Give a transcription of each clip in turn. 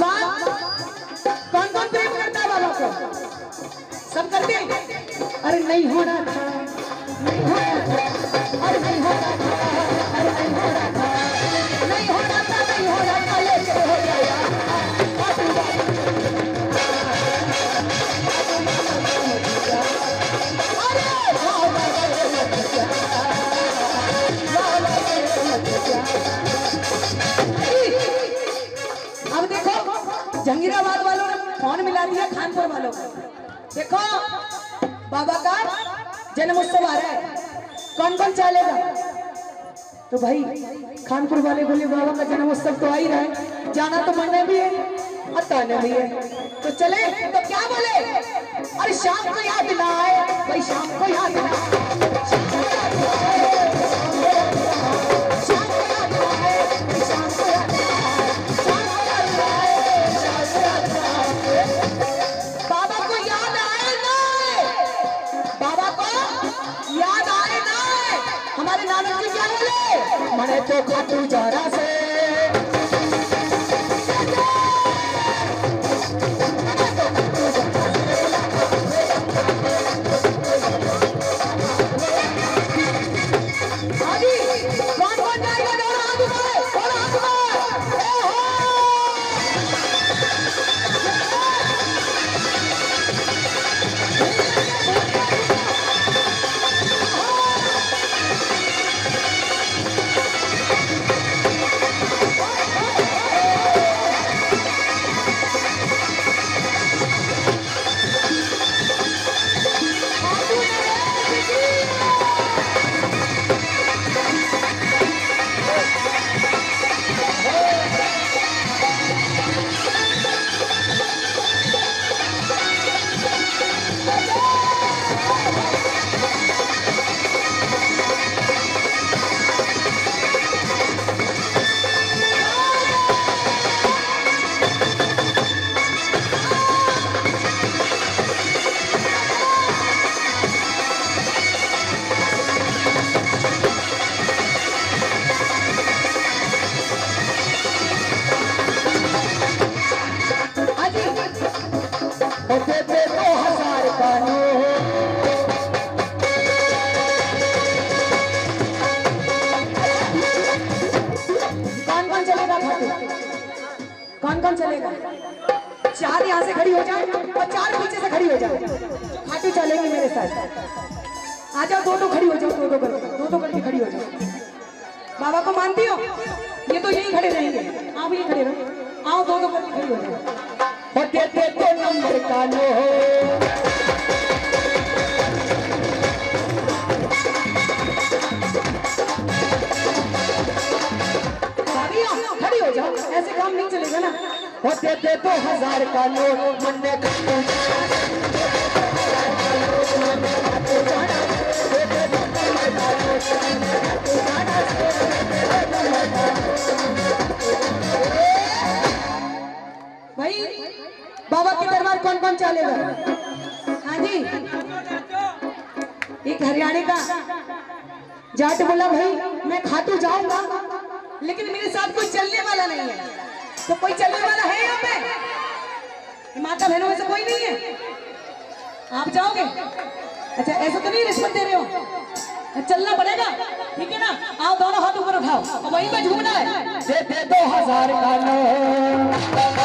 बात कौन कौन प्रेम करता है बाबा को? सब करते हैं। अरे नहीं हो रहा था, नहीं हो रहा था, अरे नहीं हो रहा था, अरे नहीं हो रहा था, नहीं हो रहा था, नहीं हो रहा था, ये हो गया। अब देखो जंगीराबाद वालों ने फोन मिला दिया खानपुर वालों को। देखो बाबा का जन्म उत्सव आ रहा है, कौन कौन चलेगा? तो भाई खानपुर वाले बोले बाबा का जन्म उत्सव तो आ ही रहा है, जाना तो मरना भी है और ताना भी है, तो चले। तो क्या बोले? अरे शाम को याद ना आए भाई, शाम को याद ना आए, मने तो खाटू जरा से कौन कौन चलेगा? चार यहाँ से खड़ी हो जाए और चार पीछे से खड़ी हो जाए, खाटू चलेंगे मेरे साथ। आ जाओ, दो खड़ी हो जाओ, दो करके खड़ी हो जाओ। बाबा को मानती हो? ये तो यही खड़े रहेंगे, आप यही खड़े रहो। आओ, दो करके खड़ी हो जाओ। तो नंबर का लो खड़ी हो जाओ, ऐसे काम नहीं चलेगा ना। होते थे 2000 का नोट मन में भाई बाबा के दरबार कौन कौन चलेगा? हाँ जी, एक हरियाणा का जाट बोला भाई मैं खाटू जाऊंगा, लेकिन मेरे साथ कोई चलने वाला नहीं है। तो कोई चलने वाला है यहाँ पे? माता बहनों में से कोई नहीं है? आप जाओगे? अच्छा, ऐसा तो नहीं रिश्वत दे रहे हो? चलना पड़ेगा, ठीक है ना? आओ, दोनों हाथ ऊपर उठाओ और वहीं पे झूमना है। दे 2000 का नोट,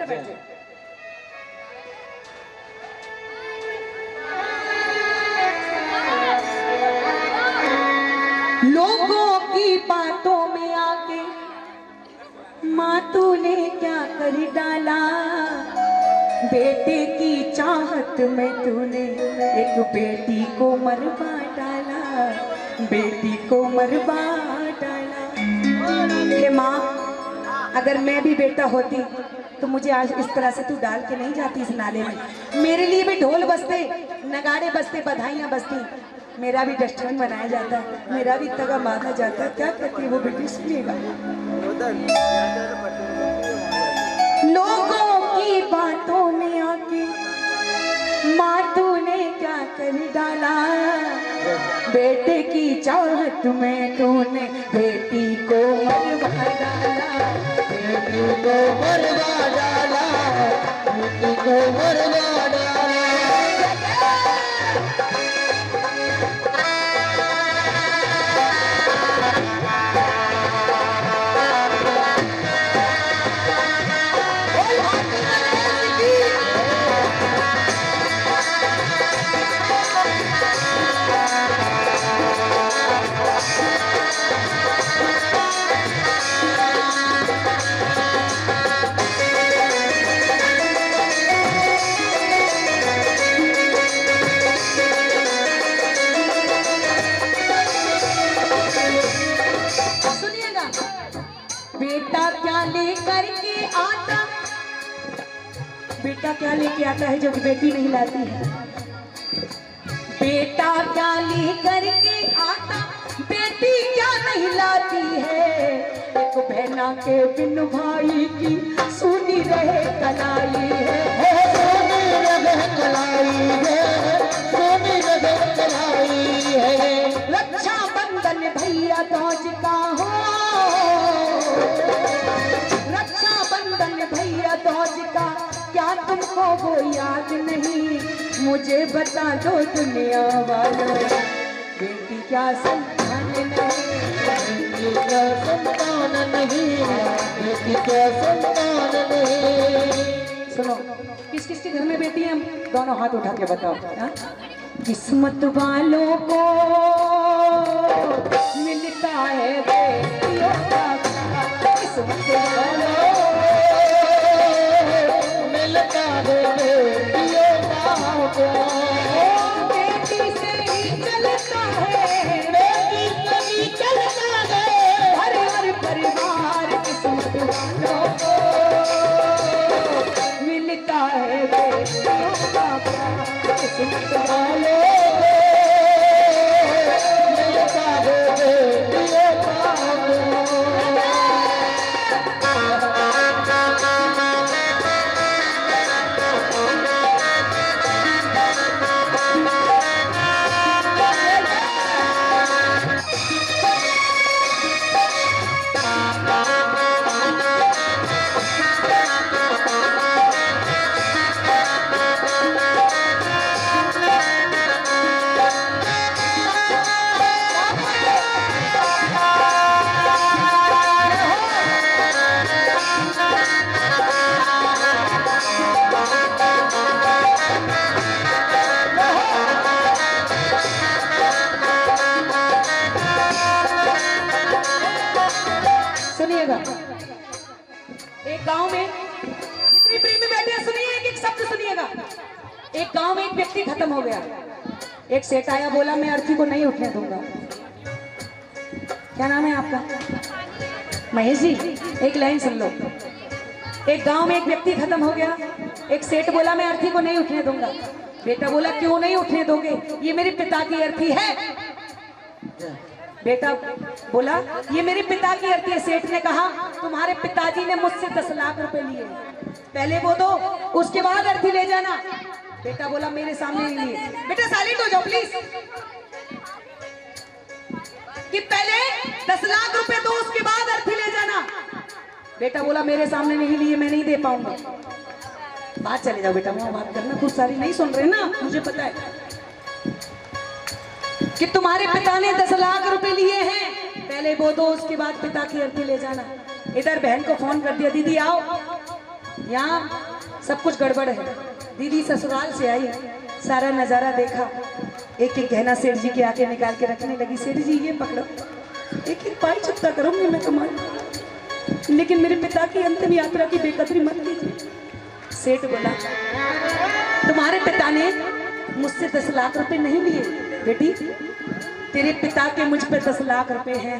बेटा बैठ जा। लोगों की बातों में आके माँ तूने क्या कर डाला, बेटे की चाहत में तूने एक बेटी को मरवा डाला, बेटी को मरवा डाला। हे माँ, अगर मैं भी बेटा होती तो मुझे आज इस तरह से तू डाल के नहीं जाती इस नाले में। मेरे लिए भी ढोल बजते, नगाड़े बजते, बधाइयाँ बजती, मेरा भी डस्टबिन बनाया जाता, मेरा भी तगा मारा जाता। क्या कहती है वो बेटी, सुनिएगा। लोगों की बातों में आके माँ तूने क्या कर डाला, बेटे की चाहत में तूने बेटी को मरवा डाला, बेटी को मरवा डाला, बेटी को मरवा डाला। बेटा क्या लेके आता है जो कि बेटी नहीं लाती है? बेटा क्या लेकर के आता, बेटी क्या नहीं लाती है? एक बहना के बिन भाई की सुनी रहे कलाई है, सुनी रहे कलाई है, सुनी रहे कलाई है। रक्षा बंधन भैया दौज का हो, रक्षा बंधन भैया दौज का क्या तुमको वो याद नहीं? मुझे बता दो दुनिया वालों, बेटी क्या संतान नहीं, बेटी क्या संतान नहीं, बेटी क्या संतान नहीं। सुनो, किस किस के घर में बेटी है? दोनों हाथ उठा के बताओ। किस्मत वालों को मिलता है बेटियों का, किस्मत वालों बेटी से ही चलता है, बेटी से ही चलता है हर हर परिवार। किस्मत वालों को मिलता है बेटियों का प्यार, किस्मत वालों मिलता है बेटियों का सुनिएगा। एक गांव में, जितनी प्रेमी बैठे हैं सुनिए, एक शब्द सुनिएगा। एक गांव में एक व्यक्ति खत्म हो गया। एक सेठ आया, बोला मैं अर्थी को नहीं उठने दूंगा। क्या नाम है आपका? महेश जी। एक लाइन सुन लो। एक गांव में एक व्यक्ति खत्म हो गया। एक सेठ बोला मैं अर्थी को नहीं उठने दूंगा। बेटा बोला क्यों नहीं उठने दोगे? ये मेरे पिता की अर्थी है। बेटा बोला ये मेरे पिता की अर्थी है। सेठ ने कहा तुम्हारे पिताजी ने मुझसे 10 लाख रुपए लिए, पहले वो दो उसके बाद अर्थी ले जाना। बेटा बोला मेरे सामने नहीं लिए। बेटा साइलेंट हो जाओ प्लीज। कि पहले 10 लाख रुपए दो उसके बाद अर्थी ले जाना। बेटा बोला मेरे सामने नहीं लिए, मैं नहीं दे पाऊंगा। बात चले जाओ बेटा, वहां बात करना, खूब सारी नहीं सुन रहे ना, मुझे पता है कि तुम्हारे पिता ने 10 लाख रुपए लिए हैं, पहले वो दो उसके बाद पिता की अर्थी ले जाना। इधर बहन को फोन कर दिया, दीदी आओ। यहाँ सब कुछ गड़बड़ है। दीदी ससुराल से आई, सारा नज़ारा देखा, एक एक गहना सेठ जी के आके निकाल के रखने लगी। सेठ जी ये पकड़ो, एक एक पाई चुकता करूंगी मैं तुम्हारी, लेकिन मेरे पिता की अंतिम यात्रा की बेकदरी मत कीजिए। सेठ बोला, तुम्हारे पिता ने मुझसे 10 लाख रुपए नहीं लिए बेटी, तेरे पिता के मुझ पे 10 लाख रुपए हैं।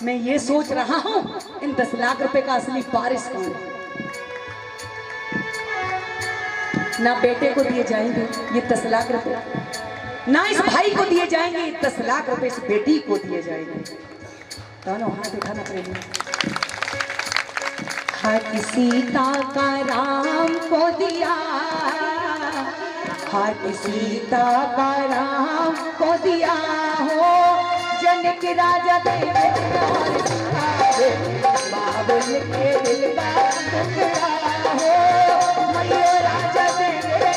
मैं ये सोच रहा हूँ इन 10 लाख रुपए का असली वारिस कौन है। ना बेटे को दिए जाएंगे ये 10 लाख रुपए, ना इस भाई को दिए जाएंगे ये 10 लाख रुपए, इस बेटी को दिए जाएंगे। दोनों हाथ उठाना पड़ेगा। हाथ सीता का राम को दिया, हाथ सीता का राम को दिया हो, जनक राजा देवे बाबुल के दिल का टुकड़ा हो, मैया राजा देवे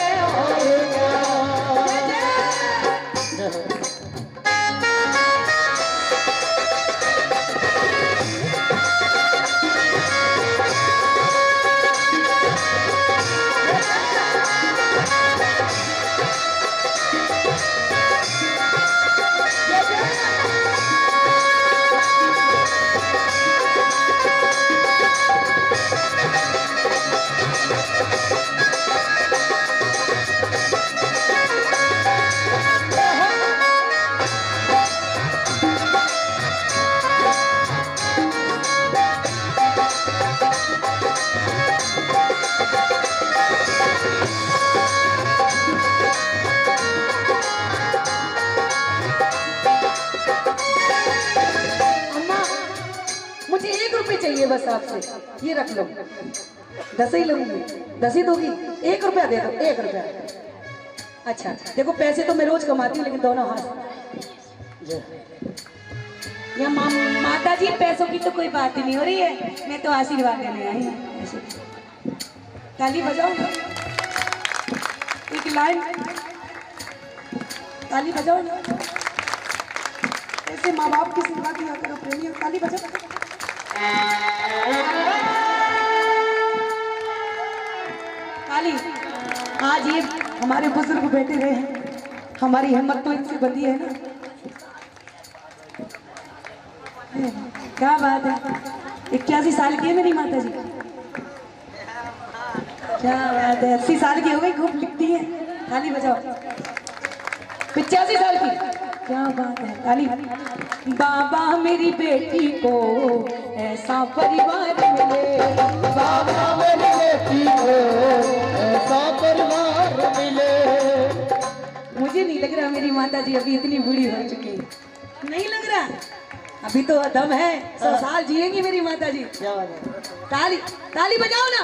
चाहिए बस आपसे, ये रख लो। 10 ही लूंगी, 10 ही दोगी, 1 रुपया दे दो, 1 रुपया। अच्छा देखो, पैसे तो मैं रोज कमाती हूँ, लेकिन दोनों हाथ। या माता जी, पैसों की तो कोई बात ही नहीं हो रही है, मैं तो आशीर्वाद देने आई हूँ। ताली बजाओ, एक लाइन ताली बजाओ। ऐसे माँ बाप की सेवा किया करो प्रेमियों, ताली बजाओ। ताली। आज ये हमारे बुजुर्ग बैठे रहे हैं, हमारी हिम्मत तो इनसे बंधी है ना। क्या बात है, 81 साल की है मेरी माता जी। क्या बात है, 80 साल की हो गई, खूब लिखती है। ताली बजाओ। 85 साल की, क्या बात है, ताली। बाबा मेरी बेटी को ऐसा परिवार मिले, बाबा मेरी बेटी को ऐसा परिवार मिले। मुझे नहीं लग रहा मेरी माता जी अभी इतनी बूढ़ी हो चुकी है, नहीं लग रहा, अभी तो दम है, 100 साल जिएंगी मेरी माता जी। ताली ताली बजाओ ना।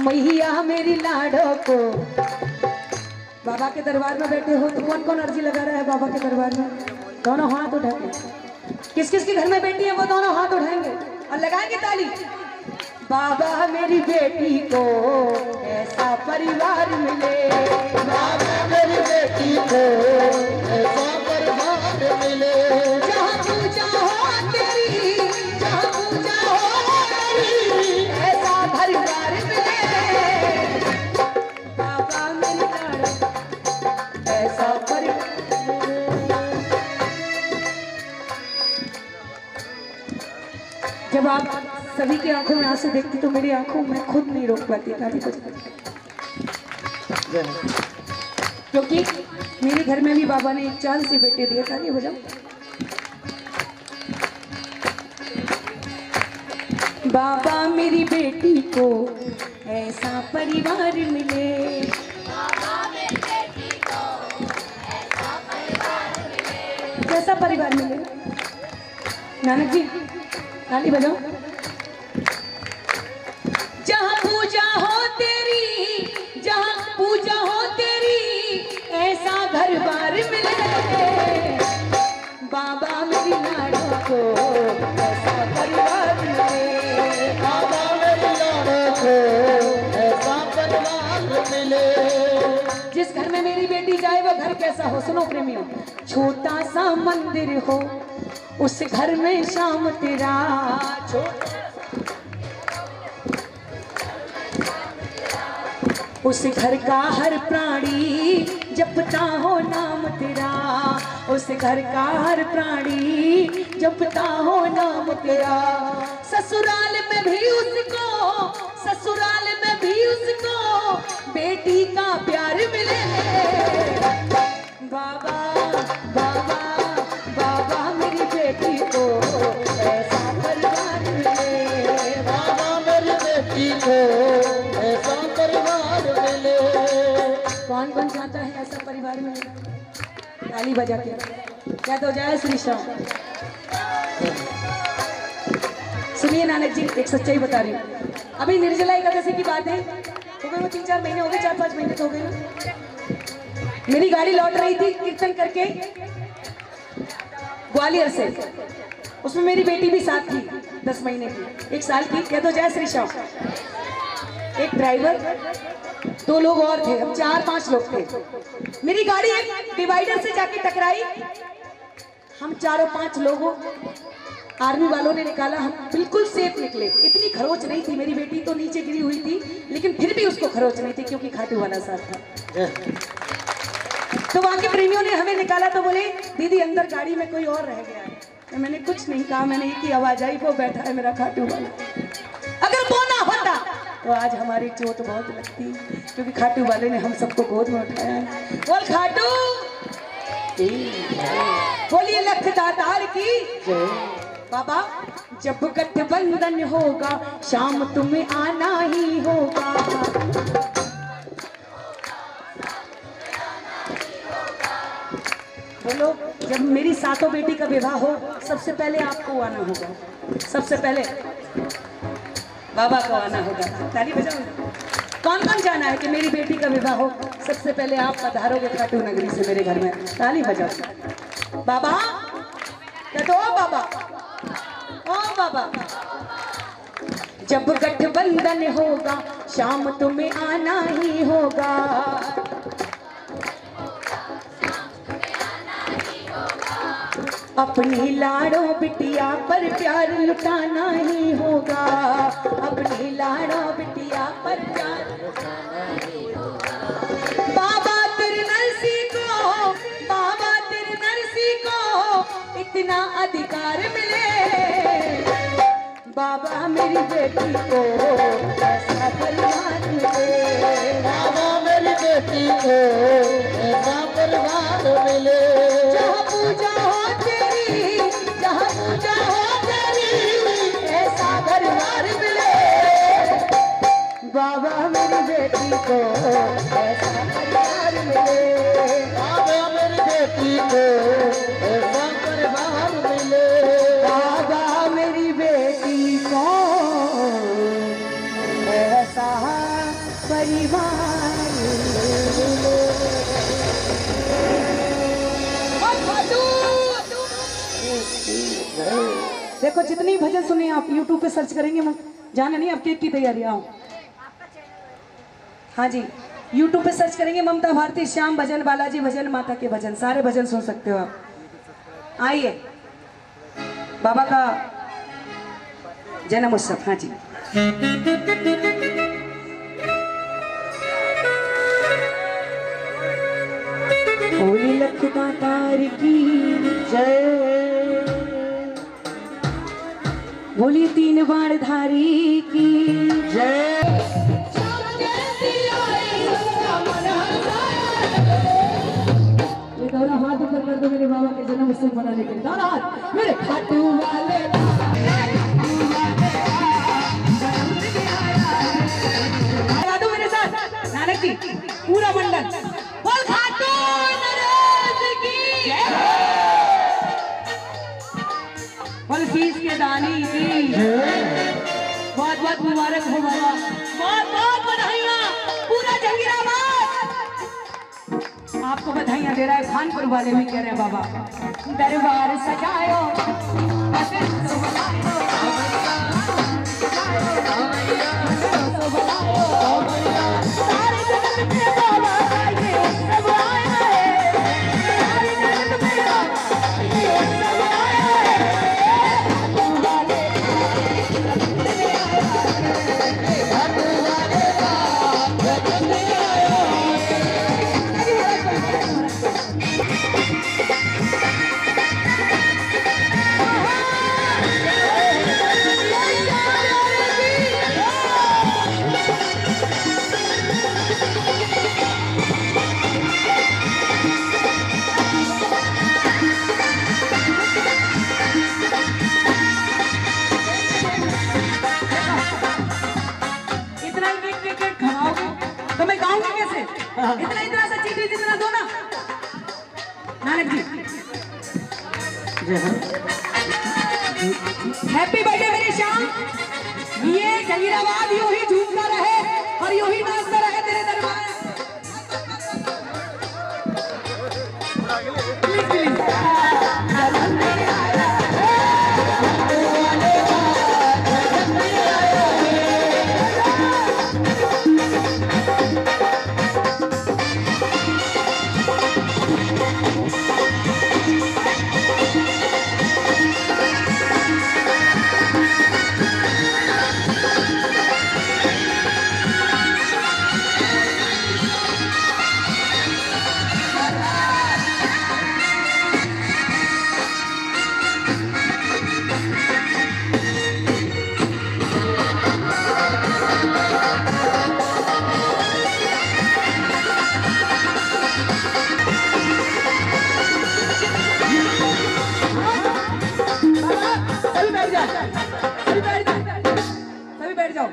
मैया मेरी लाडो को, बाबा के दरबार में बैठे हो तो कौन कौन अर्जी लगा रहा है बाबा के दरबार में? दोनों हाथ उठाएंगे। किस किस के घर में बेटी है वो दोनों हाथ उठाएंगे और लगाएंगे ताली। बाबा मेरी बेटी को ऐसा परिवार मिले, बाबा मेरी बेटी को ऐसा परिवार मिले, जहाँ पूजा हो तेरी, जहाँ पूजा हो तेरी, ऐसा परिवार मिले, बाबा मेरी ऐसा परिवार। जब आप सभी की आंखों में आंसू देखती तो मेरी आंखों में खुद नहीं रोक पाती ताली बजाने, क्योंकि मेरे घर में भी बाबा ने एक चांद से बेटे दिए। ताली बजाओ। बाबा मेरी बेटी को ऐसा परिवार मिले, बाबा मेरी बेटी को ऐसा परिवार मिले, कैसा परिवार मिले? नानक जी ताली बजाओ। जहाँ पूजा हो तेरी, जहाँ पूजा हो तेरी, ऐसा घर बार मिले, बाबा मेरी लाडो को ऐसा परिवार मिले, बाबा मेरी लाडो को ऐसा परिवार मिले। जिस घर में मेरी बेटी जाए वो घर कैसा हो? सुनो प्रेमियों, छोटा सा मंदिर हो उस घर में शाम तेरा, उस घर का हर प्राणी जपता हो नाम तेरा, उस घर का हर प्राणी जपता हो नाम तेरा। ससुराल में भी उसको, ससुराल में भी उसको बेटी का प्यार मिले। बाबा बाबा बाबा मेरी बेटी को ऐसा परिवार मिले, बाबा मेरी बेटी को ऐसा परिवार मिले। कौन कौन चाहता है ऐसा परिवार में? ताली बजा के क्या तो जाए श्री श्याम। सुनिए नानक जी, एक सच्चाई बता रही हूँ। अभी निर्जला एकादशी की बात है, हो गए वो 3-4 महीने हो गए, 4-5 महीने तो हो गए। मेरी गाड़ी लौट रही थी कीर्तन करके ग्वालियर से, उसमें मेरी बेटी भी साथ थी, 10 महीने की, 1 साल की। क्या तो जय श्री श्याम। एक ड्राइवर, 2 लोग और थे, हम 4-5 लोग थे। मेरी गाड़ी एक डिवाइडर से जाके टकराई, हम 4-5 लोगों आर्मी वालों ने निकाला, हम बिल्कुल सेफ निकले। इतनी खरोच नहीं थी, मेरी बेटी तो नीचे गिरी हुई थी, लेकिन फिर भी उसको खरोच नहीं थी क्योंकि खाटू वाला साथ था। तो वहां के प्रेमियों ने हमें निकाला तो बोले दीदी अंदर गाड़ी में कोई और रह गया है। तो मैंने कुछ नहीं कहा, मैंने एक ही आवाज आई, वो बैठा है मेरा खाटू वाला। अगर वो ना होता तो आज हमारी चोट बहुत लगती, क्योंकि खाटू वाले ने हम सबको गोद में उठाया। बोल खाटू, बोलिए लख दातार की। बाबा जब गठबंधन होगा शाम तुम्हें आना ही होगा, बोलो जब मेरी सातों बेटी का विवाह हो सबसे पहले आपको आना होगा, सबसे पहले बाबा को आना होगा। ताली बजाओ। कौन कौन जाना है कि मेरी बेटी का विवाह हो, सबसे पहले आप पधारोगे खाटू नगरी से मेरे घर में। ताली बजाओ। बाबा क्या तो ओ बाबा, ओ बाबा जब गठबंधन होगा शाम तुम्हें आना ही होगा, अपनी लाड़ो बिटिया पर प्यार लुटाना ही होगा, अपनी लाड़ो बिटिया पर प्यार लुटाना ही होगा। बाबा तेरे नरसी को, बाबा तेरे नरसी को इतना अधिकार मिले, बाबा मेरी बेटी को ऐसा परिवार मिले, बाबा मेरी बेटी को ऐसा परिवार मिले। जहाँ पूजा हो तेरी, जहाँ पूजा हो तेरी ऐसा परिवार मिले, बाबा मेरी बेटी को ऐसा परिवार मिले, बाबा मेरी बेटी को ऐसा परिवार मिले, बाबा मेरी बेटी को ऐसा परिवार मिले। देखो जितनी भजन सुने आप YouTube पे सर्च करेंगे, जाना नहीं, आप केक की तैयारी आओ। हाँ जी, YouTube पे सर्च करेंगे ममता भारती श्याम भजन, बालाजी भजन, माता के भजन, सारे भजन सुन सकते हो आप। आइए बाबा का जन्म उत्सव। हाँ जी, होली लखमा तार की जय, बोली 3 बाण धारी की जय। ये दोनों हाथ ऊपर कर दो मेरे बाबा के जन्म उत्सव मनाने के लिए। दोनों हाथ मेरे खाटू वाले, लगा दो मेरे साथ नानक जी पूरा मंडल। बोल खाटू नरेश की जय, बोल शीश के दानी की बहुत बहुत मुबारक हो बाबा, बहुत बहुत बधाइयाँ, पूरा जंगीराबाद आपको बधाइयाँ दे रहा है। खानपुर वाले भी कह रहे हैं बाबा दरबार सजायो, सारे जगत में बाबा आए, सब आए हैं, सारे जगत में बाबा आए, सब आए हैं, वाले इतना इतना सा चीटी जितना दो ना नानक जी। हैप्पी बर्थडे मेरी शाम। ये जंगीराबाद यूं ही झूमता रहे और यूं ही नाचता रहे तेरे दरबार में। प्लीज प्लीज सभी बैठ जाओ।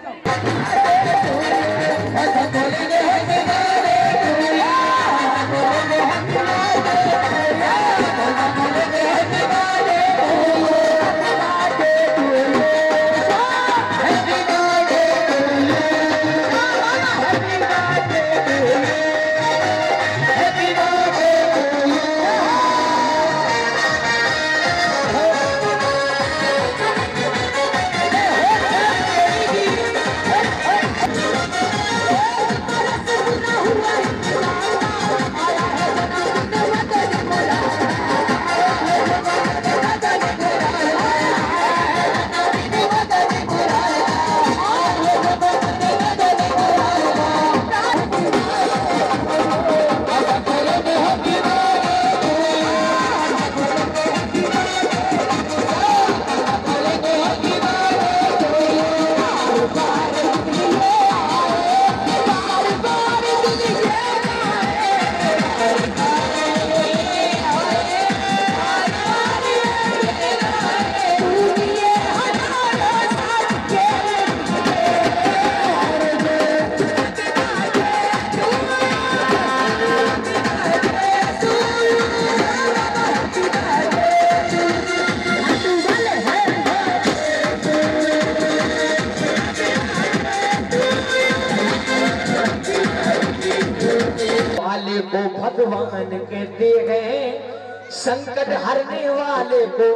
वाले को भगवान कहते हैं, संकट हरने वाले को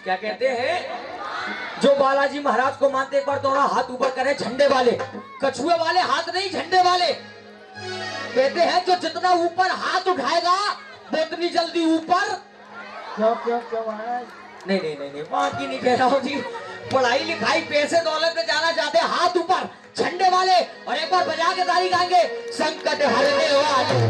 क्या कहते हैं? जो बालाजी महाराज को मानते एक बार दोनों हाथ ऊपर करें, झंडे वाले, कछुए वाले हाथ नहीं, झंडे वाले। कहते हैं जो जितना ऊपर हाथ उठाएगा वो उतनी जल्दी ऊपर। क्यों क्यों क्यों महाराज? नहीं नहीं नहीं नहीं, वहां की नहीं कह रहा हूँ जी। पढ़ाई लिखाई पैसे दौलत में जाना चाहते, हाथ ऊपर, झंडे वाले। और एक बार बजा के ताली गाएंगे, संकट हरने वाले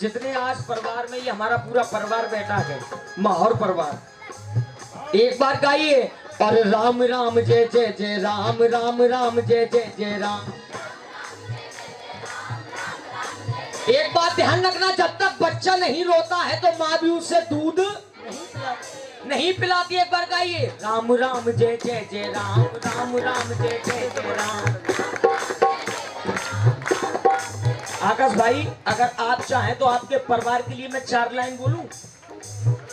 जितने आज परिवार में ये हमारा पूरा परिवार बैठा है, माहौर परिवार, एक बार गाइए। और राम राम जय जय जय राम, राम राम जय जय जय राम। एक बात ध्यान रखना, जब तक बच्चा नहीं रोता है तो माँ भी उसे दूध नहीं पिलाती। एक बार गाइए, राम राम जय जय जय राम, राम राम जय जय जय राम। आकाश भाई, अगर आप चाहें तो आपके परिवार के लिए मैं 4 लाइन बोलूं,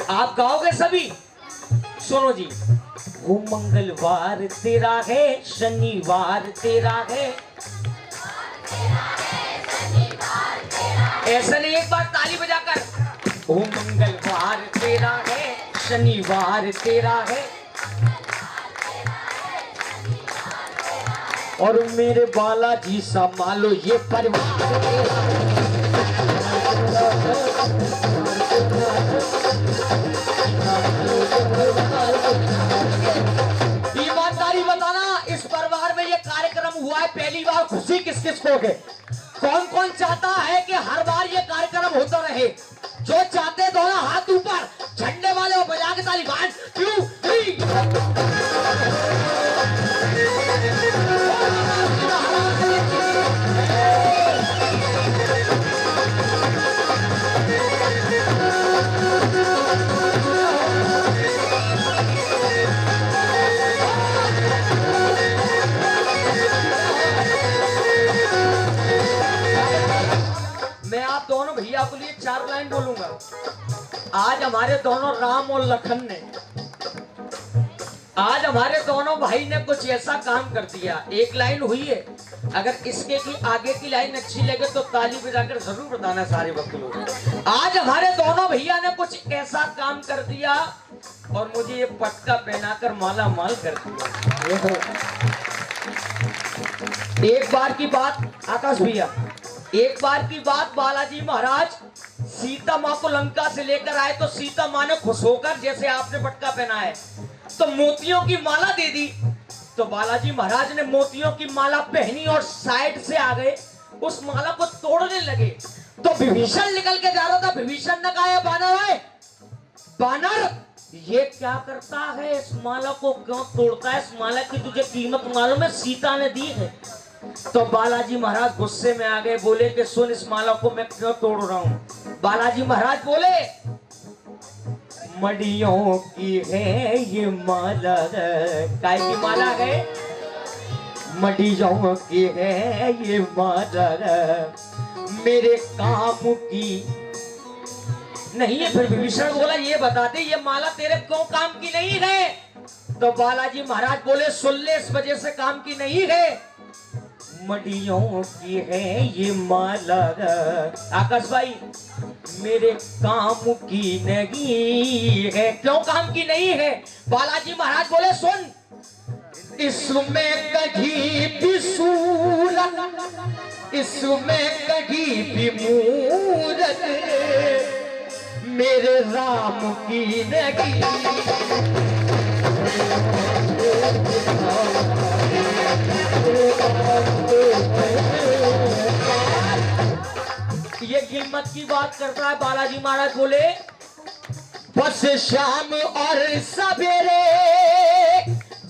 आप गाओगे सभी? सुनो जी। वो मंगलवार तेरा है, शनिवार तेरा है। ऐसा नहीं, एक बार ताली बजाकर। वो मंगलवार तेरा है, शनिवार तेरा है। और मेरे बालाजी संभालो ये परिवार तेरा है। ईमानदारी बताना, इस परिवार में ये कार्यक्रम हुआ है पहली बार, खुशी किस किस को है? कौन कौन चाहता है कि हर बार ये कार्यक्रम होता रहे? जो चाहते दोनों हाथ ऊपर, झंडे वाले और बजा के ताली। 1 2 मैं आप दोनों भैया के लिए 4 लाइन बोलूंगा। आज हमारे दोनों राम और लखन ने, आज हमारे दोनों भाई ने कुछ ऐसा काम कर दिया। एक लाइन हुई है, अगर इसके की आगे की लाइन अच्छी लगे तो ताली बजाकर जरूर बताना सारे वक्त लोग। आज हमारे दोनों भैया ने कुछ ऐसा काम कर दिया और मुझे ये पटका पहनाकर माला माल कर दिया। एक बार की बात आकाश भैया, एक बार की बात, बालाजी महाराज सीता माँ को लंका से लेकर आए तो सीता माँ ने खुश होकर जैसे आपने पटका पहना है तो मोतियों की माला दे दी। तो बालाजी महाराज ने मोतियों की माला पहनी और साइड से आ गए, उस माला को तोड़ने लगे। तो विभीषण निकल के जा रहा था। विभीषण ने कहा, बानर है, बानर ये क्या करता है, इस माला को क्यों तोड़ता है, इस माला की तुझे कीमत मालूम है, सीता ने दी है। तो बालाजी महाराज गुस्से में आ गए, बोले कि सुन, इस माला को मैं क्यों तोड़ रहा हूं। बालाजी महाराज बोले, मड़ियों की है ये माला, काय की माला है, मड़ियों की है ये माला, मेरे काम की नहीं है। फिर विभीषण बोला, ये बता दे ये माला तेरे क्यों काम की नहीं है। तो बालाजी महाराज बोले, सुन ले, इस वजह से काम की नहीं है, मड़ियों की है ये माला, आकाश भाई मेरे काम की नहीं है। क्यों काम की नहीं है? बालाजी महाराज बोले, सुन, इसमें कहीं भी सूरत, इसमें कहीं भी मूरत, मेरे राम की नहीं। ये कीमत की बात करता है। बालाजी महाराज बोले, बस शाम और सवेरे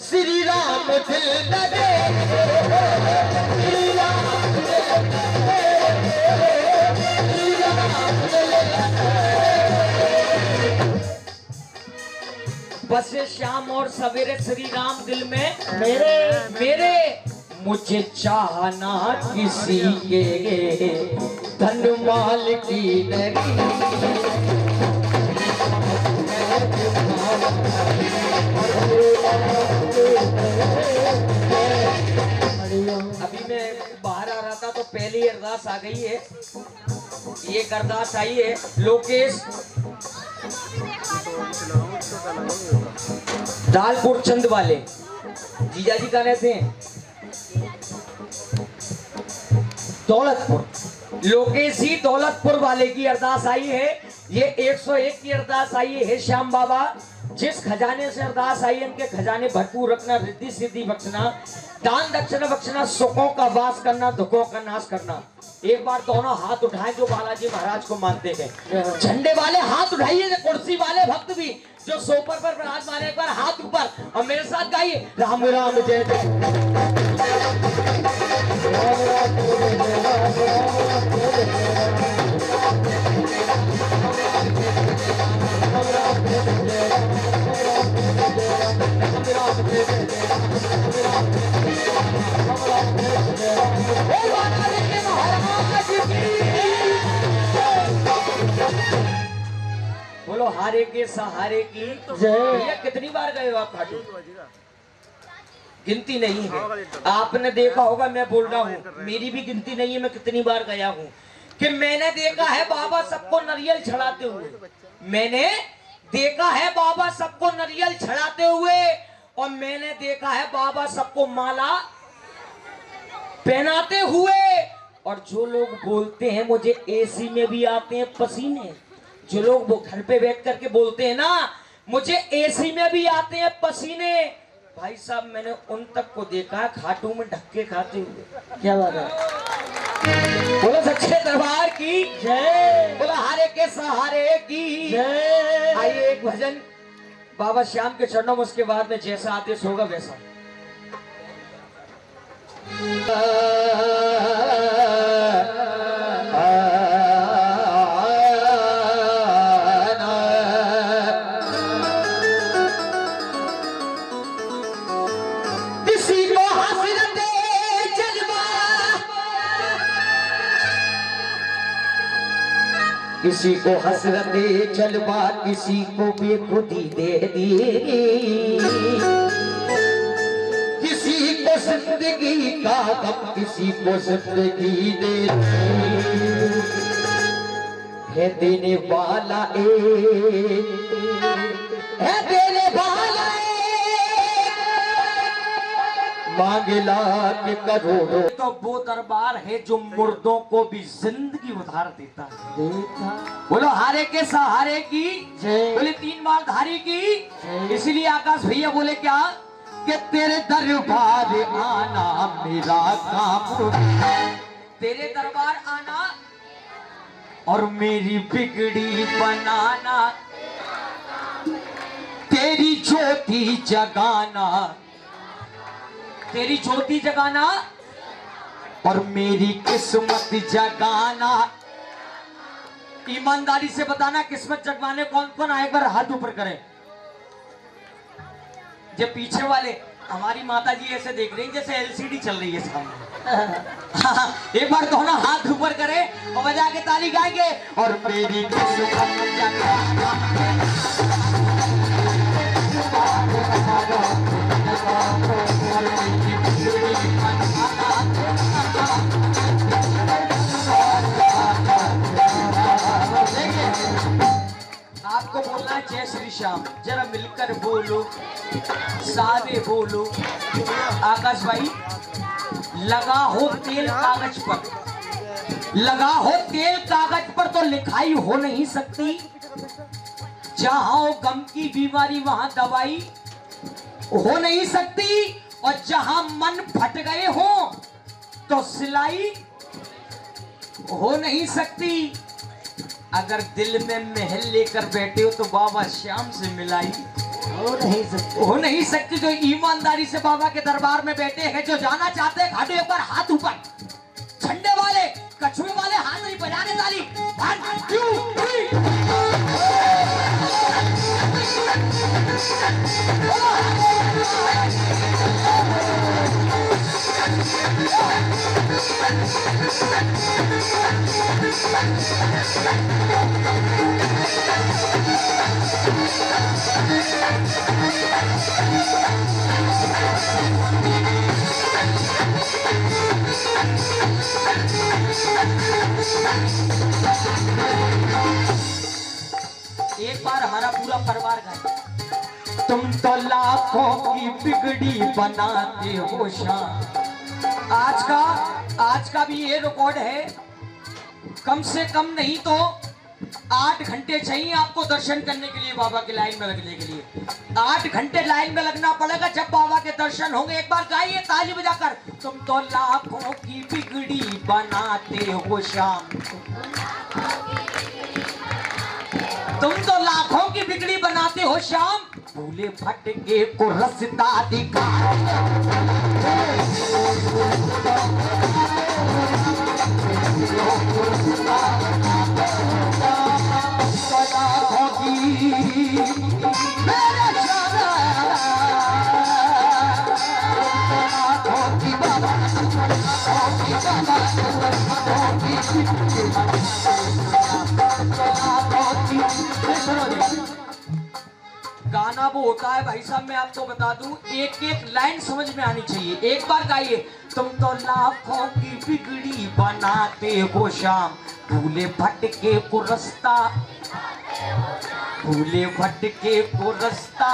श्री राम दिल लगे, श्री राम दिल लगे, श्री राम दिल लगे। बस शाम और सवेरे श्री राम दिल में मेरे मेरे, मुझे चाहना किसी के धन माल की नहीं। अभी मैं बाहर आ रहा था तो पहली अरदास आ गई है। ये अरदास आई है, लोकेश दालपुर चंद वाले जीजा जी का रहते हैं, दौलतपुर, लोकेश ही दौलतपुर वाले की अरदास आई है। ये 101 की अरदास आई है। श्याम बाबा जिस खजाने से अरदास आई है, इनके खजाने भरपूर रखना, रिद्धि सिद्धि बख्शना, दान दक्षिणा बख्शना, सुखों का वास करना, दुखों का नाश करना। एक बार दोनों हाथ उठाए जो बालाजी महाराज को मानते हैं। झंडे वाले हाथ उठाइए, कुर्सी वाले भक्त भी जो सोपर पर विराजमान है, एक बार हाथ ऊपर और मेरे साथ गाइए, राम राम जय जय। बोलो हारे के सहारे की जय। कितनी बार गए हो आप खाटू? गिनती नहीं है। आपने देखा होगा, मैं बोल रहा हूँ, मेरी भी गिनती नहीं है मैं कितनी बार गया हूँ। कि मैंने देखा है बाबा सबको नारियल चढ़ाते हुए, मैंने देखा है बाबा सबको नारियल चढ़ाते हुए, और मैंने देखा है बाबा सबको माला पहनाते हुए। और जो लोग बोलते हैं मुझे एसी में भी आते हैं पसीने, जो लोग वो घर पे बैठ करके बोलते हैं ना मुझे एसी में भी आते हैं पसीने, भाई साहब मैंने उन तक को देखा है खाटू में धक्के खाते हुए। क्या बात है? बोलो सच्चे दरबार की जय, बोलो हारे के सहारे की जय। आइए एक भजन बाबा श्याम के चरणों में, उसके बाद में जैसा आदेश होगा वैसा। किसी को हसरते जलवा, किसी को बेखुदी दे दी, किसी को जिंदगी का गम, किसी को जिंदगी दे दी। है देने वाला एक, है देने वाला मांगला के करोड़ों। तो वो दरबार है जो मुर्दों को भी जिंदगी उधार देता है। बोलो हारे के सहारे की, बोले 3 बार धारी की। इसलिए आकाश भैया बोले क्या कि तेरे दरबार आना मेरा काम, तेरे दरबार आना और मेरी बिगड़ी बनाना, तेरी ज्योति जगाना, तेरी ज्योति जगाना और मेरी किस्मत जगाना। ईमानदारी से बताना किस्मत जगवाने कौन कौन आए, एक बार हाथ ऊपर करें। जब पीछे वाले हमारी माता जी ऐसे देख रही हैं जैसे एलसीडी चल रही है सामने। एक बार तो ना हाथ ऊपर करें और बजा के ताली गाएंगे। और मेरी किस्मत जगाना, आपको बोलना है जय श्री श्याम, जरा मिलकर बोलो, सादे बोलो। आकाश भाई, लगा हो तेल कागज पर, लगा हो तेल कागज पर तो लिखाई हो नहीं सकती। जहां हो गम की बीमारी वहां दवाई हो नहीं सकती, और जहां मन फट गए हो तो सिलाई हो नहीं सकती। अगर दिल में महल लेकर बैठे हो तो बाबा श्याम से मिलाई हो नहीं सकती। जो ईमानदारी से बाबा के दरबार में बैठे हैं, जो जाना चाहते हैं घाटे ऊपर हाथ ऊपर, झंडे वाले कछुए वाले हाथ नहीं बजाने ताली। 1 2 3 एक बार हमारा पूरा परिवार गाए। तुम तो लाखों की बिगड़ी बनाते हो शाम। आज का भी ये रिकॉर्ड है, कम से कम नहीं तो 8 घंटे चाहिए आपको दर्शन करने के लिए, बाबा के लाइन में लगने के लिए 8 घंटे लाइन में लगना पड़ेगा। जब बाबा के दर्शन होंगे, एक बार गाइए ताली बजाकर। तुम तो लाखों की बिगड़ी बनाते हो श्याम, तुम तो लाखों की बिगड़ी बनाते हो श्याम, भूले भटके को रास्ता दिखा। गाना वो होता है भाई साहब, मैं आपको बता दूं, एक एक लाइन समझ में आनी चाहिए। एक बार गाइए। तुम तो लाखों की बिगड़ी बनाते हो श्याम, भूले भटके को रास्ता, भूले भटके को रास्ता।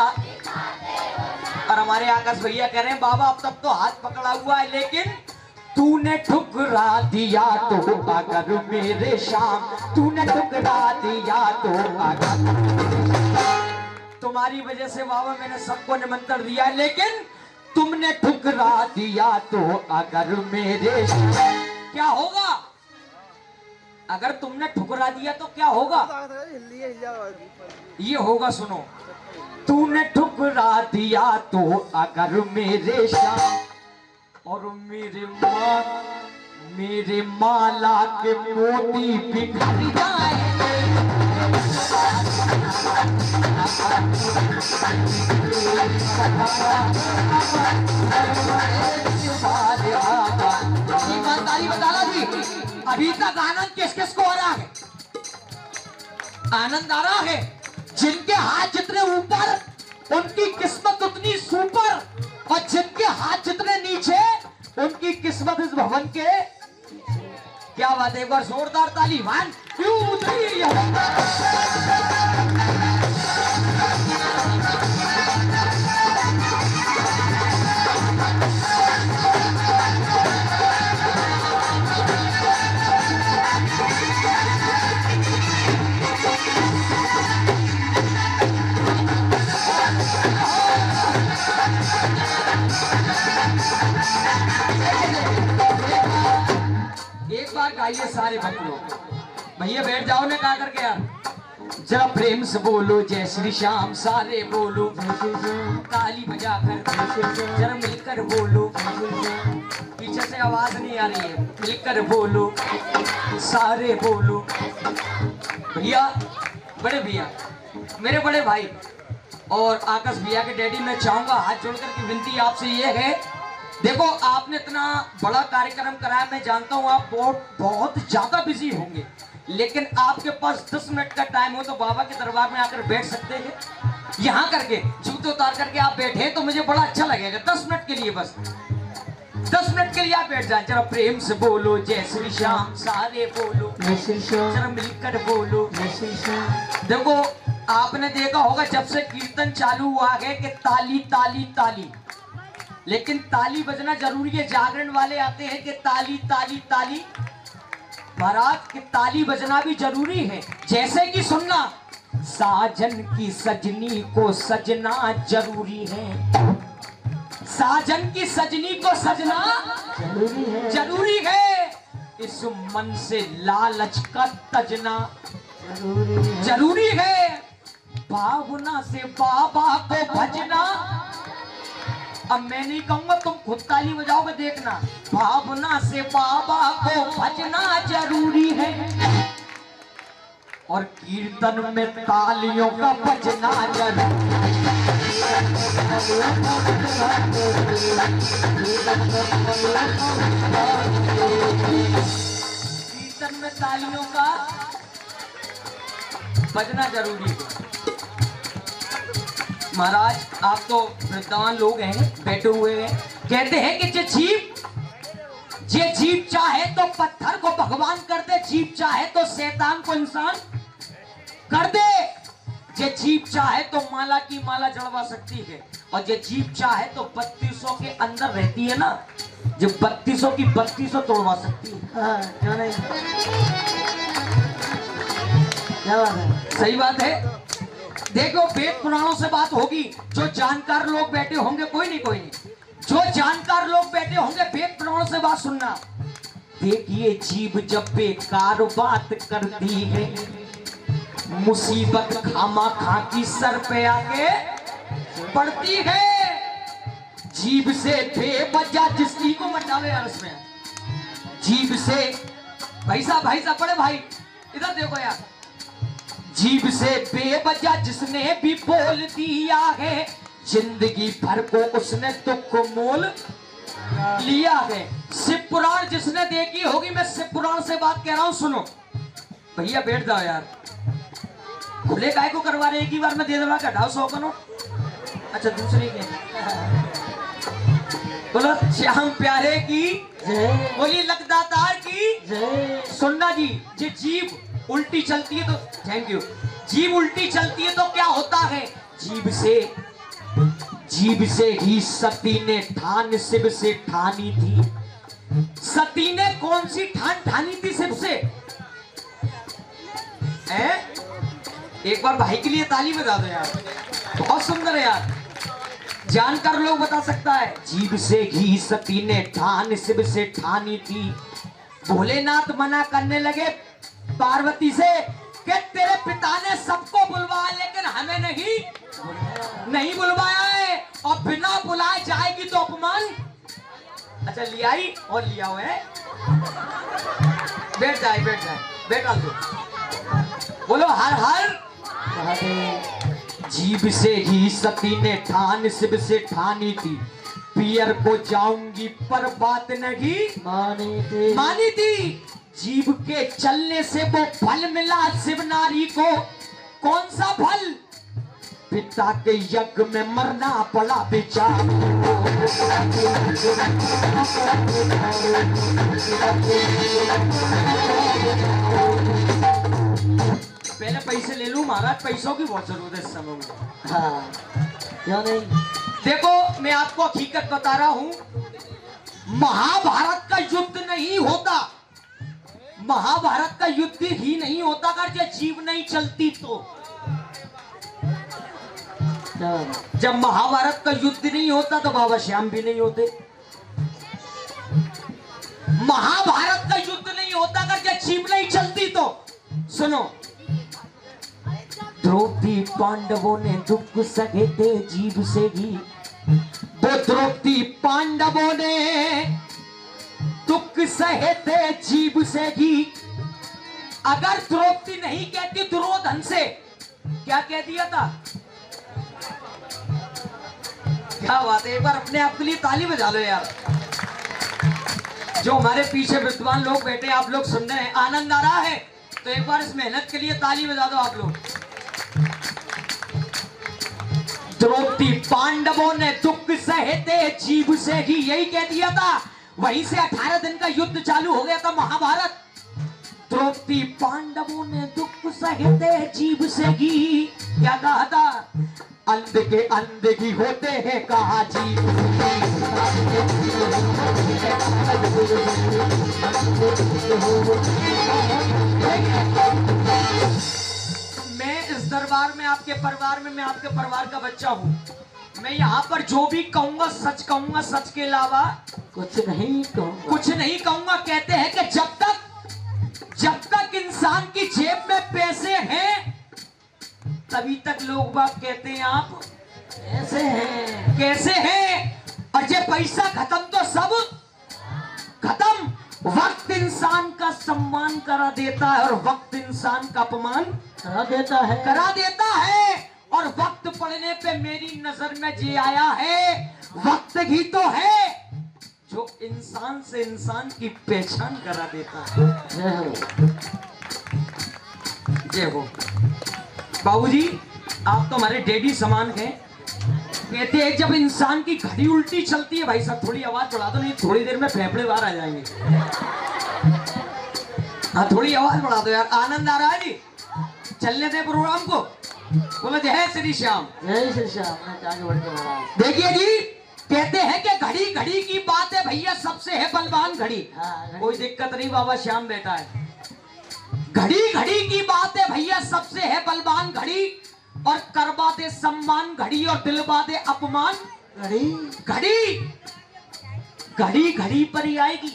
और हमारे आकाश भैया कह रहे हैं बाबा अब तक तो हाथ पकड़ा हुआ है, लेकिन तूने ठुकरा दिया तो अगर मेरे श्याम, तूने ठुकरा दिया तो अगर। तुम्हारी वजह से बाबा मैंने सबको निमंत्रण दिया है, लेकिन तुमने ठुकरा दिया तो अगर मेरे क्या होगा? अगर तुमने ठुकरा दिया तो क्या होगा? ये होगा, सुनो। तूने ठुकरा दिया तो अगर मेरे शाम और मेरे माला के मोती बिखर जाए। ईमानदारी बताना जी, अभी तक आनंद किस किस को आ रहा है? आनंद आ रहा है जिनके हाथ जितने ऊपर उनकी किस्मत उतनी सुपर, और जिनके हाथ जितने नीचे उनकी किस्मत इस भवन के। क्या बात है, एक बार जोरदार ताली। 1 2 3। एक बार गाइए सारे भक्त लोग। भैया बैठ जाओ ने कहा करके यार, जरा प्रेम से बोलो जय श्री श्याम, सारे बोलो ताली बजाकर, जरा मिलकर बोलो। पीछे से आवाज नहीं आ रही है, मिलकर बोलो सारे बोलो। भैया, बड़े भैया, मेरे बड़े भाई और आकाश भैया के डैडी, मैं चाहूंगा हाथ जोड़कर की विनती आपसे ये है, देखो आपने इतना बड़ा कार्यक्रम कराया, मैं जानता हूँ आप बहुत ज्यादा बिजी होंगे, लेकिन आपके पास 10 मिनट का टाइम हो तो बाबा के दरबार में आकर बैठ सकते हैं। यहाँ करके जूते उतार करके आप बैठे तो मुझे बड़ा अच्छा लगेगा। 10 मिनट के लिए, बस 10 मिनट के लिए आप बैठ जाए। जरा प्रेम से बोलो जय श्री श्याम, सारे बोलो जरा मिलकर बोलो। देखो आपने देखा होगा जब से कीर्तन चालू हुआ है कि ताली ताली ताली, लेकिन ताली बजना जरूरी है। जागरण वाले आते हैं कि ताली ताली ताली, महाराज कि ताली बजना भी जरूरी है। जैसे कि सुनना, साजन की सजनी को सजना जरूरी है, साजन की सजनी को सजना जरूरी है। इस मन से लालच का तजना जरूरी है, भावना से बाबा को भजना। अब मैं नहीं कहूंगा, तुम खुद ताली बजाओगे देखना। भावना से बाबा को भजना जरूरी है, और कीर्तन में तालियों का बजना जरूरी है। कीर्तन में तालियों का बजना जरूरी है। महाराज आप तो वृद्धान लोग हैं, बैठे हुए हैं, कहते हैं कि जे जीव चाहे तो पत्थर को भगवान कर दे, जीव चाहे तो शैतान को इंसान कर दे, जे जीव चाहे तो माला की माला जड़वा सकती है, और जे जीव चाहे तो 3200 के अंदर रहती है ना, जो 3200 की 3200 तोड़वा सकती है। क्यों नहीं? क्या बात है? सही बात है। देखो वेद पुराणों से बात होगी, जो जानकार लोग बैठे होंगे, कोई नहीं, जो जानकार लोग बैठे होंगे वेद पुराणों से बात सुनना। देखिए जीव जब बेकार बात करती है, मुसीबत खामा खा की सर पे आके पड़ती है। जीव से बेवजह जिसकी को मत डालो यार इसमें, जीव से भाई साहब बड़े भाई इधर देखो यार, जीव से बेवजह जिसने भी बोल दिया है, जिंदगी भर को उसने दुख मोल लिया है। शिव पुराण जिसने देखी होगी, मैं शिव पुराण से बात कह रहा हूं, सुनो। भैया बैठ जाओ यार, खुले काय को करवा रहे, एक ही बार में दे दूंगा, घटाओ 100 का नोट। अच्छा दूसरे के बोलो श्याम प्यारे की, बोलिए लखदातार की। सुनना जी, ये जीव उल्टी चलती है तो, थैंक यू, जीव उल्टी चलती है तो क्या होता है, जीव से ही सती ने ठान शिव से ठानी थी। सती ने कौन सी ठान ठानी थी शिव से? एक बार भाई के लिए ताली बजा दो यार, बहुत सुंदर है यार, जानकार लोग बता सकता है। जीव से ही सती ने ठान शिव से ठानी थी। भोलेनाथ मना करने लगे पार्वती से कि तेरे पिता ने सबको बुलवाया लेकिन हमें नहीं बुलवाया है, और बिना बुलाए जाएगी तो अपमान। अच्छा लियाई और लिया हुआ है, बैठ जाए बैठा दो। बोलो हर हर जीभ से ही सती ने ठान शिव से ठानी थी, पियर को जाऊंगी पर बात नहीं मानी थी। जीभ के चलने से वो फल मिला शिव नारी को, कौन सा फल? पिता के यज्ञ में मरना पड़ा बेचारा। पहले पैसे ले लूं महाराज, पैसों की बहुत जरूरत है इस समय में। हाँ, क्यों नहीं? देखो मैं आपको हकीकत बता रहा हूं, महाभारत का युद्ध नहीं होता, महाभारत का युद्ध ही नहीं होता अगर ये जीव नहीं चलती तो। जब महाभारत का युद्ध नहीं होता तो बाबा श्याम भी नहीं होते। महाभारत का युद्ध नहीं होता अगर ये जीव नहीं चलती तो। सुनो, द्रौपदी पांडवों ने दुख सहे थे जीभ से ही, तो द्रौपदी पांडवों ने दुख सहे थे जीभ से ही। अगर द्रौपदी नहीं कहती दुर्योधन से, क्या कह दिया था? क्या बात है, एक बार अपने आप के लिए ताली बजा लो यार। जो हमारे पीछे विद्वान लोग बैठे आप लोग सुन रहे हैं, आनंद आ रहा है तो एक बार इस मेहनत के लिए ताली बजा दो आप लोग। द्रौपदी पांडवों ने दुख सहे थे जीभ से ही, यही कह दिया था। वहीं से 18 दिन का युद्ध चालू हो गया था महाभारत। द्रौपदी पांडवों ने दुख सहे थे जीभ से ही, क्या कहा था? अंधे के अंधे ही होते हैं कहा जी। मैं इस दरबार में आपके परिवार में, मैं आपके परिवार का बच्चा हूँ। मैं यहाँ पर जो भी कहूंगा सच कहूंगा, सच के अलावा कुछ नहीं कहूंगा। कहते हैं कि जब तक इंसान की जेब में पैसे हैं तभी तक लोग बात कहते हैं आप कैसे हैं, और जब पैसा खत्म तो सब खत्म। वक्त इंसान का सम्मान करा देता है और वक्त इंसान का अपमान करा देता है। और वक्त पड़ने पे मेरी नजर में जे आया है, वक्त ही तो है जो इंसान से इंसान की पहचान करा देता है। जय हो बाबूजी, आप तो हमारे डैडी समान हैं। कहते हैं जब इंसान की घड़ी उल्टी चलती है, भाई साहब थोड़ी आवाज बढ़ा दो, नहीं थोड़ी देर में फेफड़े बाहर आ जाएंगे। हाँ थोड़ी आवाज बढ़ा दो यार, आनंद आ रहा है जी। चलने दे प्रोग्राम को। बोलो जय श्री श्याम। देखिए जी, कहते हैं कि घड़ी घड़ी की बात है भैया, सबसे है बलवान घड़ी। कोई दिक्कत नहीं, बाबा श्याम बेटा है। घड़ी घड़ी की बात है भैया, सबसे है बलवान घड़ी, और करवा दे सम्मान घड़ी और दिलवा दे अपमान घड़ी। घड़ी पर ही आएगी,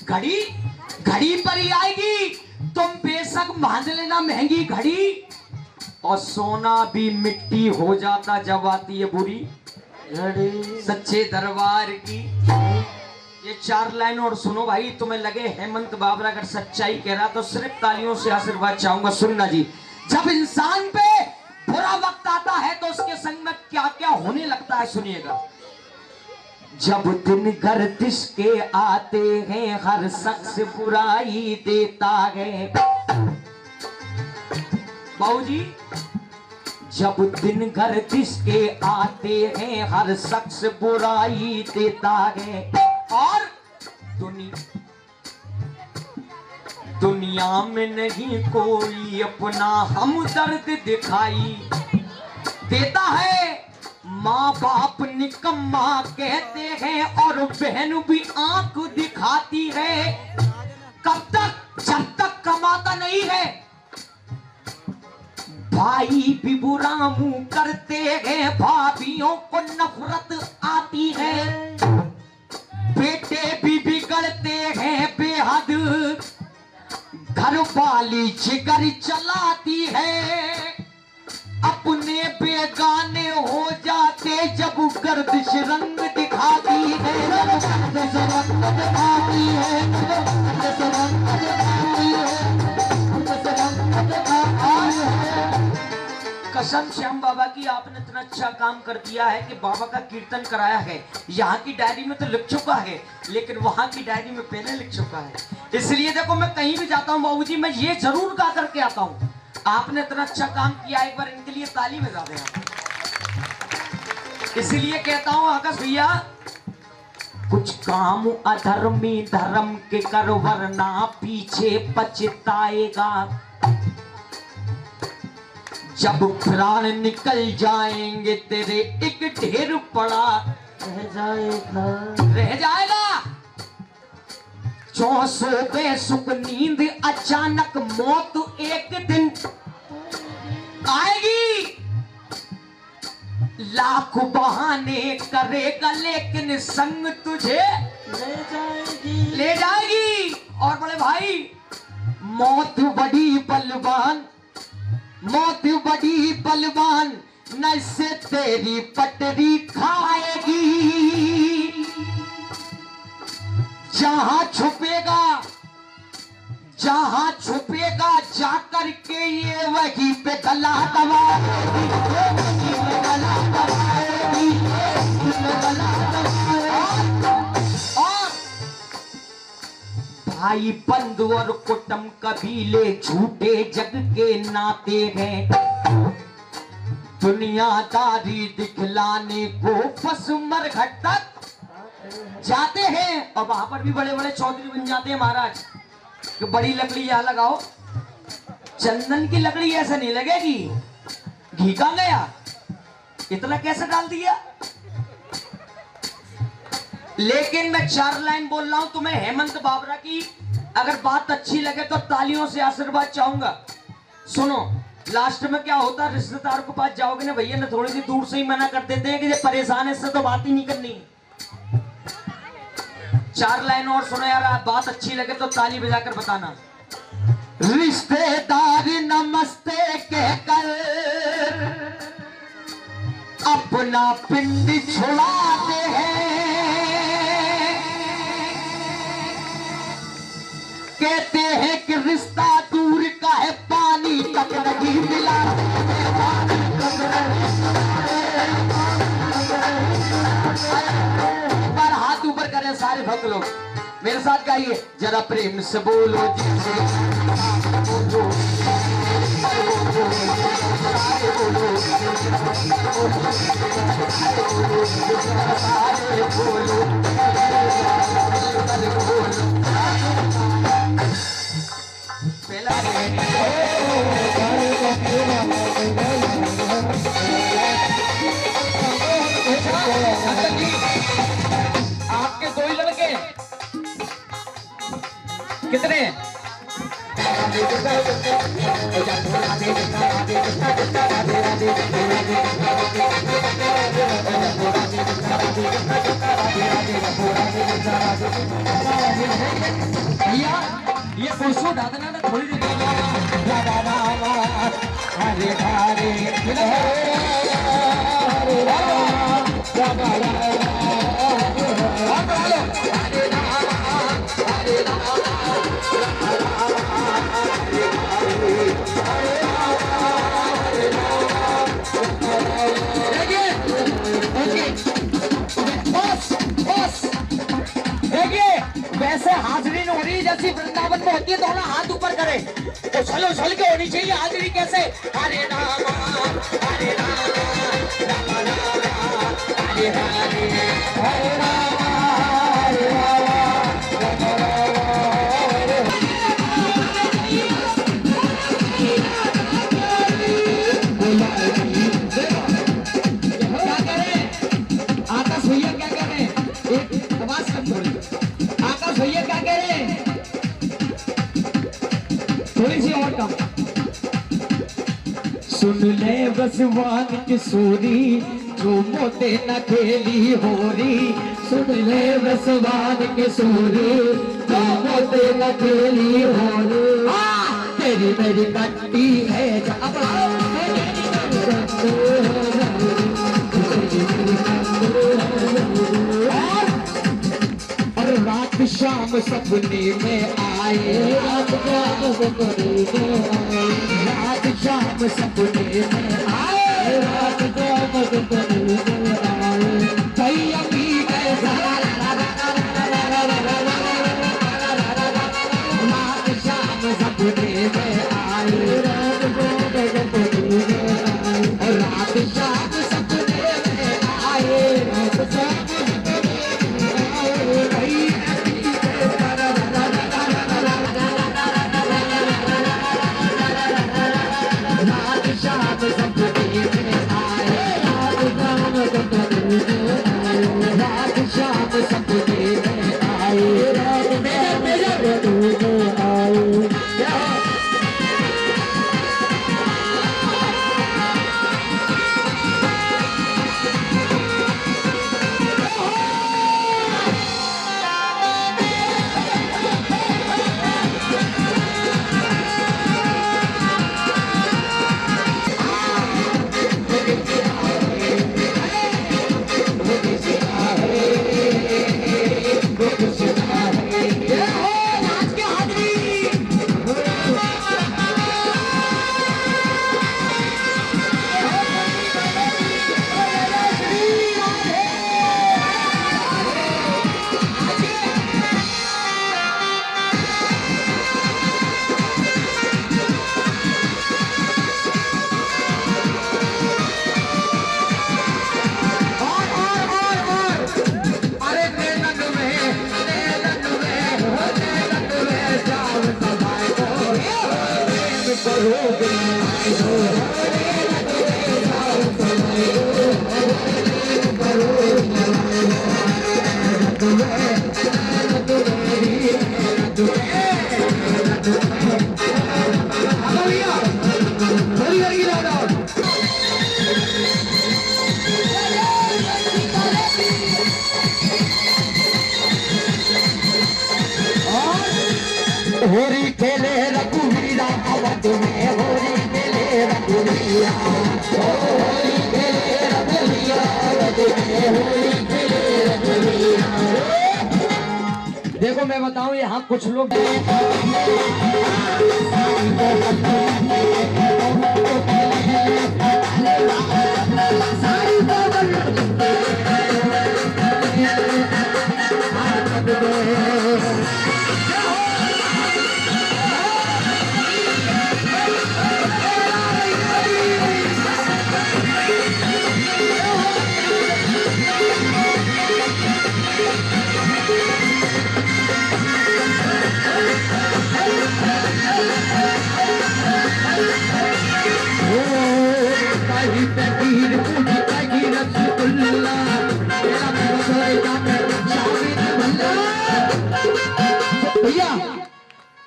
घड़ी पर ही आएगी। तुम बेशक मान लेना महंगी घड़ी, और सोना भी मिट्टी हो जाता जब आती है बुरी घड़ी सच्चे दरबार की। ये 4 लाइन और सुनो भाई, तुम्हें लगे हेमंत बाबरा अगर सच्चाई कह रहा तो सिर्फ तालियों से आशीर्वाद चाहूंगा। सुनना जी, जब इंसान पे बुरा वक्त आता है तो उसके संग में क्या क्या होने लगता है, सुनिएगा। जब दिन गर्दिश के आते हैं हर शख्स बुराई देता है। बाबूजी, जब दिन गर्दिश के आते हैं हर शख्स बुराई देता है, और दुनिया में नहीं कोई अपना हमदर्द दिखाई देता है। माँ बाप निकम्मा कहते हैं और बहन भी आंख दिखाती है। कब तक? जब तक कमाता नहीं है। भाई भी बुरा मुंह करते हैं, भाभियों को नफरत आती है। बेटे भी बिगड़ते हैं बेहद, घर बाली जिगर चलाती है, अपने बेगाने हो जाते जब गर्दिश रंग दिखाती है, जब गर्दिश रंग दिखाती है, गर्दिश रंग दिखाती है, गर्दिश रंग दिखाती है। कसम श्याम बाबा की आपने इतना अच्छा काम कर दिया है कि बाबा का कीर्तन कराया है। यहाँ की डायरी में तो लिख चुका है, लेकिन वहाँ की डायरी में पहले लिख चुका है। इसलिए देखो मैं कहीं भी जाता हूँ बाबूजी, मैं ये जरूर गा करके आता हूँ। आपने इतना अच्छा काम किया, एक बार इनके लिए ताली बजा दें। इसलिए कहता हूँ आकाश भैया, कुछ काम अधर्मी धर्म के कर वरना पीछे पछताएगा, जब प्राण निकल जाएंगे तेरे एक ढेर पड़ा रह जाएगा। चौसों बेसुख नींद अचानक मौत एक दिन आएगी, लाख बहाने करेगा लेकिन संग तुझे ले जाएगी। और बड़े भाई, मौत बड़ी बलवान, मौत बड़ी बलवान, न से तेरी पटरी खाएगी। जहां छुपेगा, जहां छुपेगा जाकर के ये वहीं पे गला दबाएगी, वहीं पे गला दबाएगी, वहीं पे गला दबाएगी। और भाई बंधु और कुटुंब कबीले झूठे जग के नाते हैं, दुनियादारी दिखलाने को बस मरघट तक जाते हैं। और वहां पर भी बड़े बड़े चौधरी बन जाते हैं महाराज कि बड़ी लकड़ी यहां लगाओ, चंदन की लकड़ी ऐसे नहीं लगेगी, घी कहां गया, इतना कैसे डाल दिया। लेकिन मैं 4 लाइन बोल रहा हूं तुम्हें हेमंत बाबरा की, अगर बात अच्छी लगे तो तालियों से आशीर्वाद चाहूंगा। सुनो, लास्ट में क्या होता है, रिश्तेदार के पास जाओगे ना भैया ना, थोड़ी सी दूर से ही मना कर देते हैं कि ये परेशान है, इससे तो बात ही नहीं करनी। 4 लाइन और सुनो यार, बात अच्छी लगे तो ताली बजाकर बताना। रिश्तेदार नमस्ते कहकर अपना पिंड छुड़ाते हैं, कहते हैं कि रिश्ता दूर का है, पानी तक नहीं मिला, पर हाथ ऊपर करें सारे भक्त लोग, मेरे साथ गाइए, जरा प्रेम से बोलो जैसे बोलो, आपके 2 ही लड़के कितने? भैया ये कुर्सी उठा देना ना थोड़ी देर। हरे वैसे हाजिरी हो रही जैसी वृंदावन में होती है, दोनों हाथ ऊपर करे, उछल उछल के होनी चाहिए हाजिरी। कैसे? हरे राम हरे राम राम राम हरे हरे हरे राम हरे क्या करें? आकाश भैया क्या करें? एक आवाज कम थोड़ी। आकाश भैया क्या कह रहे हैं? थोड़ी सी और कम। सुन ले बसवान की सूरी, जो मोते न खेली होरी। सुन ले बसवान की सूरी, जो मोते न खेली होरी। तेरी मेरी कट्टी है जावा और रात शाम सपने में आए रात शाम सपने में आए रात भैया की रात शाम सपने में आए रात शाम सपने में आए होरी खेले रघुवीरा अवध में होरी खेले रघुवीरा होरी खेले रघुवीरा अवध में होरी खेले रघुवीरा। देखो मैं बताऊं यहाँ कुछ लोग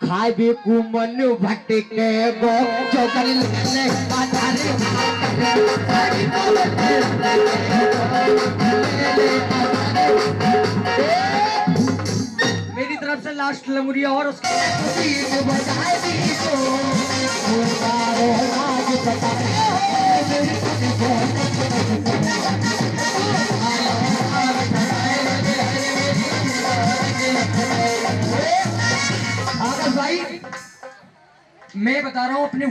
खाए बेकू मन भटके गो जो कर ले बाजारे मेरी तरफ से लास्ट लंगुरिया और उसकी बजाए दी तो राज भाई मैं बता रहा हूं अपने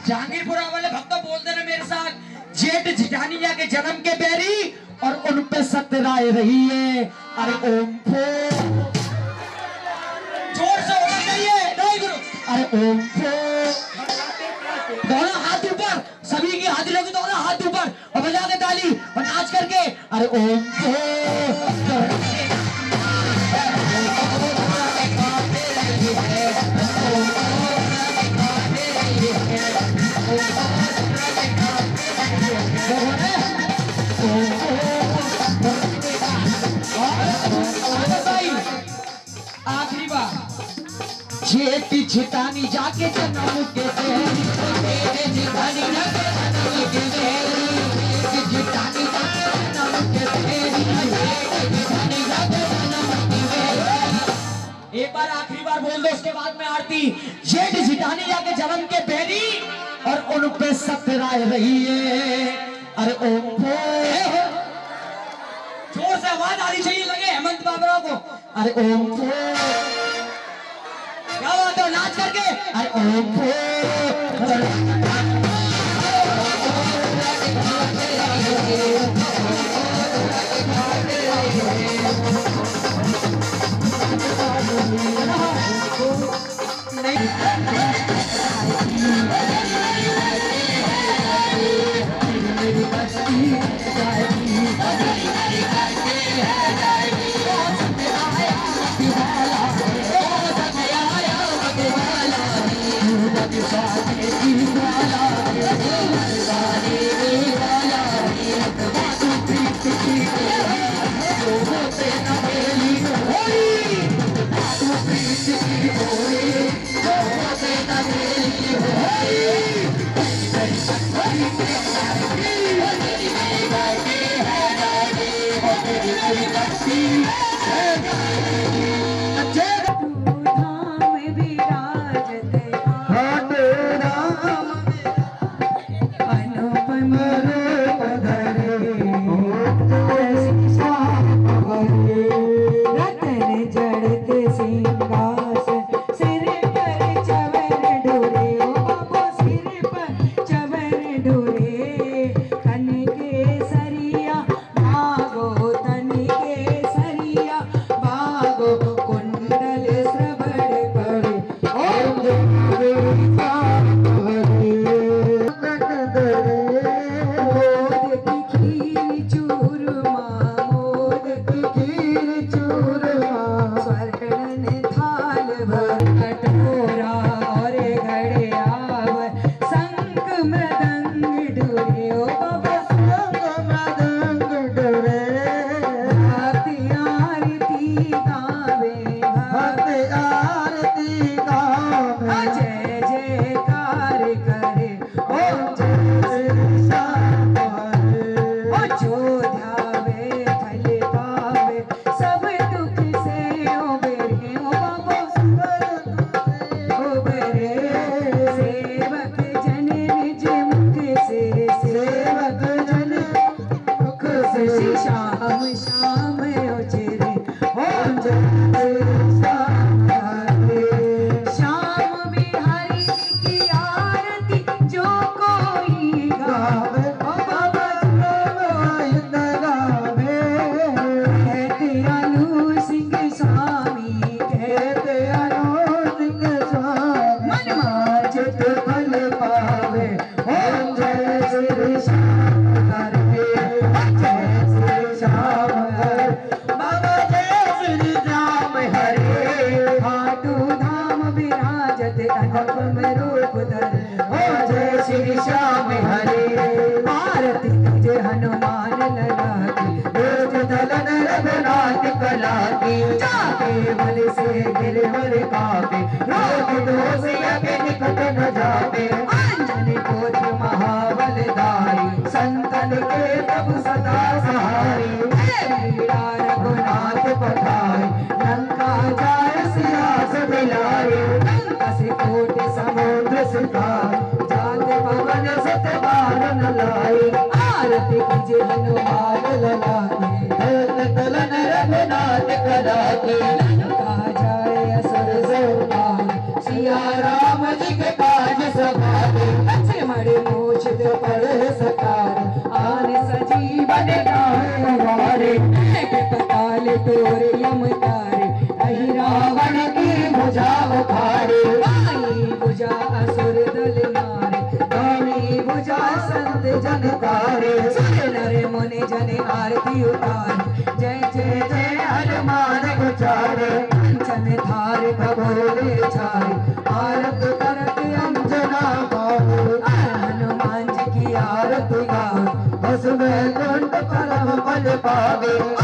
जहांगीरपुरा वाले भक्त बोलते ना मेरे साथ, जेठ जिठानिया के जन्म के बैरी और उन पे सत्यराय रही है। अरे ओम फो जोर से होना चाहिए, नहीं गुरु। अरे ओम फो दोनों हाथ ऊपर, सभी की हाजिर होगी, दोनों हाथ ऊपर और बजा के ताली और नाच करके अरे ओम फो जेठी छिटानी जाके जन्म के बेरी जेठी छिटानी जाके जन्म के बेरी जेठी छिटानी जाके जन्म के बेरी जेठी छिटानी जाके जन्म के बेरी। एक बार आखिरी बार बोल दो, उसके बाद में आरती। जेठ जिठानी जाके जन्म के बेरी और उन पे सतराए रही है। अरे ओम जोर से आवाज आनी चाहिए, लगे हेमंत बाबरा को। अरे ओम क्या बात है, नाच करके। अरे ओम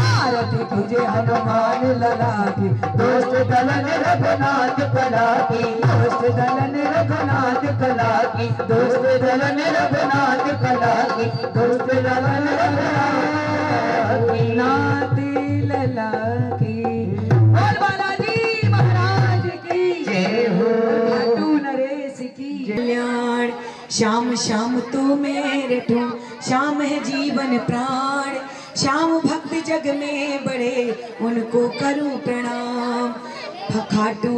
आरती कीजिए हनुमान लला की, दोस्त दलन रघुनाथ कला की, दोस्त दलन रघुनाथ कला की, दोस्त दलन रघुनाथ कला की, दोस्त दलन रघुनाथ लला की। और बालाजी महाराज की जय हो। खाटू नरेश की कल्याण। श्याम श्याम तो मेरे ठो, श्याम है जीवन प्राण, श्याम भक्त जग में बड़े, उनको करूं प्रणाम। खाटू